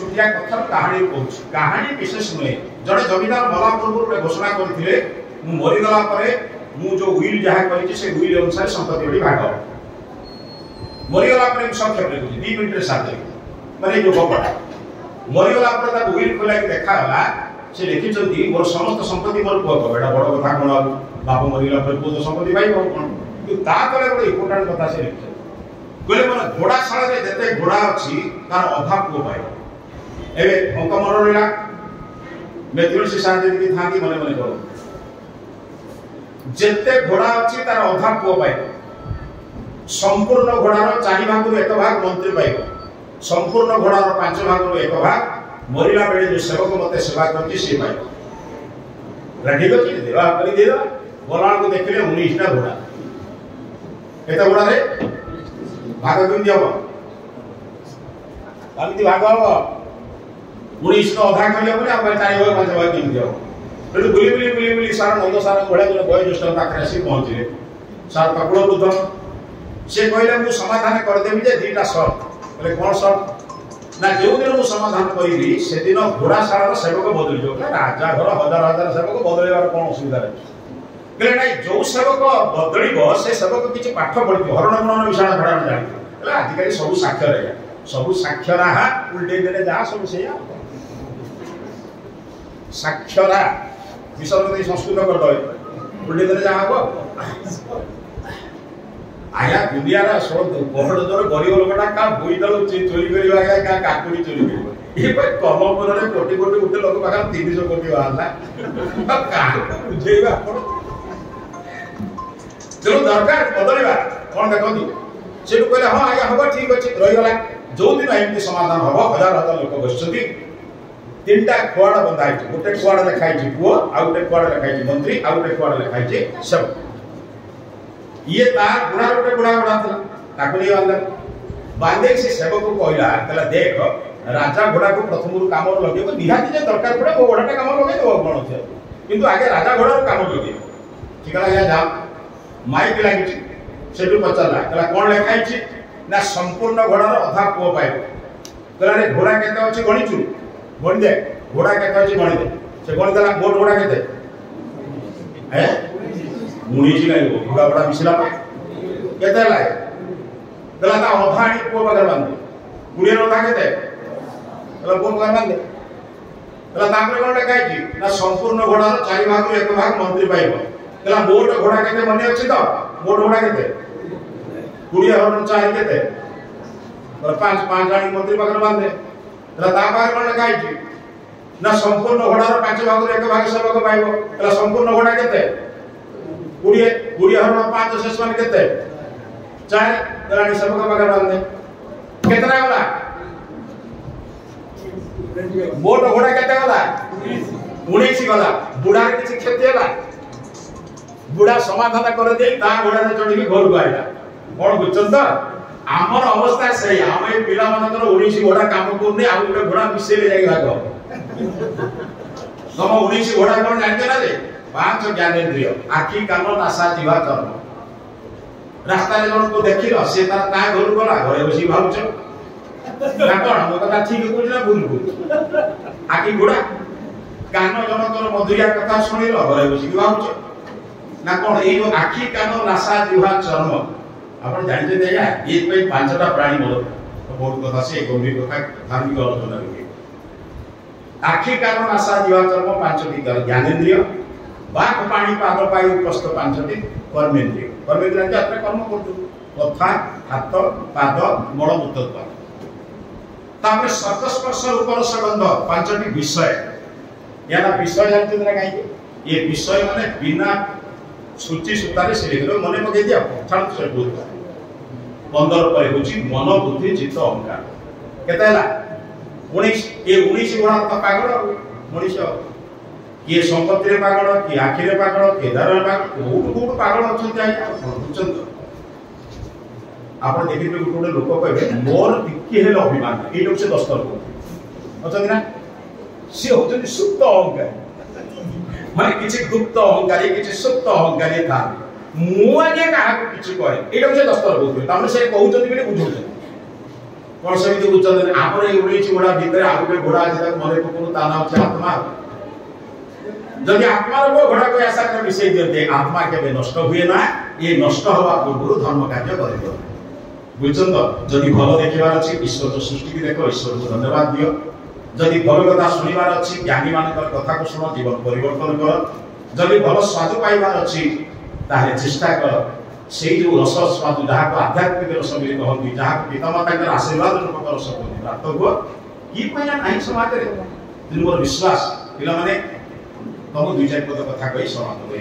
छुटिया कथा कहानी कहूँ कहानी विशेष नुहे जड़े जमीदार मला पूर्व घोषणा करते मरीगला मु जो विल जहाँ करी से विल अनुसार संपत्ति बड़ी भाग मरीगला संक्षेप लिखुची 2 मिनट साथ माने जो गपटा मरीगला विल खोल देखा से लिखिं मोर समस्त संपत्ति मोर पुआ को बड़ कथा कौन बाप मरीगला पुआ तो संपत्ति पाइब कौन कि गोटे इम्पोर्टाट कथा से लिखिं कहले मोर घोड़ाशाला रे जते घोड़ा अछि तार अधा पुआ पाइब एबे अंक मन रहिला मेथुरसी शांति की थांती मने मने करो जते घोड़ा अछि तार अधा पुआ पाइब संपूर्ण घोड़ार 4 भाग 1 भाग मंत्री पाइब संपूर्ण घोड़ार 5 भाग 1 भाग मरिला बेले जो सेवक मते सेवा करती से पाइब राठी को कि देवा करी देला बोलाण को देखले 19 टा घोड़ा एता घोड़ा रे भाग केमती हम कमी भाग हम 19 तो अधा कर लिया आप 4 भाग 5 भाग केमती हम तो बुली सारा नंद सारा घोड़ा जो वयोज्येष्ठ पाखे आसी पहुंचले सार कपड़ बुद्ध से कहले मु समाधान कर देबी जे 2टा शर्त बोले कोन शर्त ना जो दिन मु समाधान करिली से दिन घोड़ाशाला सेवक बदली जो राजा घर हजार हजार सेवक बदलेबार कोन असुविधा रे कहले नाही जो सेवक बदलिबो से सेवक किछि पाठ पढि हरण मन विषय भड़ा न जानि कहले आजिकली सब साक्षर है सब साक्षरा उल्टे देले जा सब सेया साक्षरा विषय संस्कृत कर दो उल्टे देले जा हबो आया दुनिया रा सो बहुत जोर गरीब लोकटा का बोईदल चोरी करिवा का काकुड़ी चोरी करिवा ए भाई कमपुर रे कोटी कोटी उठे लोक पाखा 300 कोटी वाला का बुझेइबा आपण जो दरकार बदलवा कोन देखंतु से कहले हां आया हबो ठीक अछि रहि गला जो दिन एमती समाधान हबो हजार हजार लोक बसछथि 3टा खोड़ा बंधाइ छै गोटे खोड़ा लेखाइ छै पुओ आ गोटे खोड़ा लेखाइ छै मंत्री आ गोटे खोड़ा लेखाइ छै सब ये तार बुढ़ा गोटे बुढ़ा था ताको नहीं बांधे से सेवक को कहला कहला देख राजा घोड़ा को प्रथम काम लगे निहाती जे दरकार पड़े वो घोड़ाटा काम लगे देबो कोन छै किंतु आगे राजा घोड़ा काम लगे ठीक है या जा माइक लागी सेटू पचला कहला कोन लेखाइ छी ना संपूर्ण घोड़ार अधा पुओ पाइब कहला रे घोड़ा केते अछि गणिचु गण दे घोड़ा केते अछि गण दे से गण देला मोट घोड़ा केते हैं मुनी जी गाइबो घोड़ा बड़ा मिसला केते लाए कहला ता अधाणी पुओ बगर बांधे गुड़िया रथा केते कहला पुओ बगर बांधे कहला तापर कोन लेखाइ छी ना संपूर्ण घोड़ार 4 भाग 1 भाग मंत्री पाइब कहला मोट घोड़ा केते मने अछि तो मोट घोड़ा केते गुड़िया हरण 4 केते और 5 आणी मंत्री बगर बांधे कहला तापर कोन लेखाइ छी ना संपूर्ण घोड़ार 5 भाग 1 भाग सेवक पाइब कहला संपूर्ण घोड़ा केते गुड़िया हरण 5 शेष मान केते 4 गलानी सबका बगर बांधे केतना गला मोट घोड़ा केते गला 19 गला बुढ़ा किछि क्षति होला बुढ़ा समाधान कर दे ता घोड़ा रे चढ़ी के घर को आइला कोन बुझछन त हमर अवस्था सही हम ए पिला मानकर 19 घोड़ा काम करने आ गोटे घोड़ा मिसेले जाई भाग तम 19 घोड़ा कोन जानते ना रे 5 ज्ञानेन्द्रिय आखि कान नासा जीवा चर्म रास्ता रे जन को देखिलो से तार ता घर गला घरे बसी भाउछ ना कोन मो कथा ठीक कहू ना भूल भूल आखि घोड़ा कान जनकर मधुरिया कथा सुनिलो घरे बसी भाउछ ना कोन ए जो आखि कान नासा जीवा चर्म आपण जानि जे या ए पे 5टा प्राणी बोल बहुत कथा से गंभीर कथा धार्मिक आलोचना रे आखि कान नासा जीवा चर्म 5टी ज्ञानेन्द्रिय बाक पानी पाद पाई उपस्थ 5टी कर्मेन्द्रिय कर्मेन्द्रिय जे अपने कर्म करतु कथा हाथ पाद मल मूत्र तापर सतस्पर्श रूपर सुगंध 5टी विषय याना विषय जानते ना काई ये विषय माने बिना सूची सुतारे से लिखलो मने मगे दिया पठान से बोल 15 पर होची मन बुद्धि चित्त अहंकार केते हला 19 ए 19 गुण त पागल 19 किए संपत्ति रे पागल कि आखि रे पागल कि दार रे पागल बहुत पागल अछन जाय बुझछन आपण देखिबे गोटे लोक कहबे मोर टिके हेल अभिमान ए लोक से दस्तर को अछन ना से होतन सुप्त अहंकार माने किछि गुप्त अहंकार किछि सुप्त अहंकार था मु आगे काहा को किछि कहे ए लोक से दस्तर को तामे से कहउछन बिले बुझउछन कौन सेमिति बुझछन हमर ए 19 घोड़ा भितर आ गुटे घोड़ा अछि ताको मने पकनु ता नाम छै आत्मा जदि आत्मा रो घोड़ा को ऐसा कर विषय दियते आत्मा केबे नष्ट हुए ना ए नष्ट हवा पूर्व धर्म कार्य करियो बुझछन तो जदि भलो देखिबार अछि ईश्वर जो सृष्टि की देखो ईश्वर को धन्यवाद दियो जदि भलो कथा सुनिबार अछि ज्ञानी मानकर कथा को सुनो जीवन परिवर्तन कर जदि भलो स्वाद पाइबार अछि ताहे चेष्टा कर सेई जो रस स्वाद जहा को आध्यात्मिक रस मिले कहबी जहा को पितामाता के आशीर्वाद रूप रस को प्राप्त हो की पहिला नाही समाज रे मोर विश्वास पिला माने तमु दुई चार पद कथा कहि समाप्त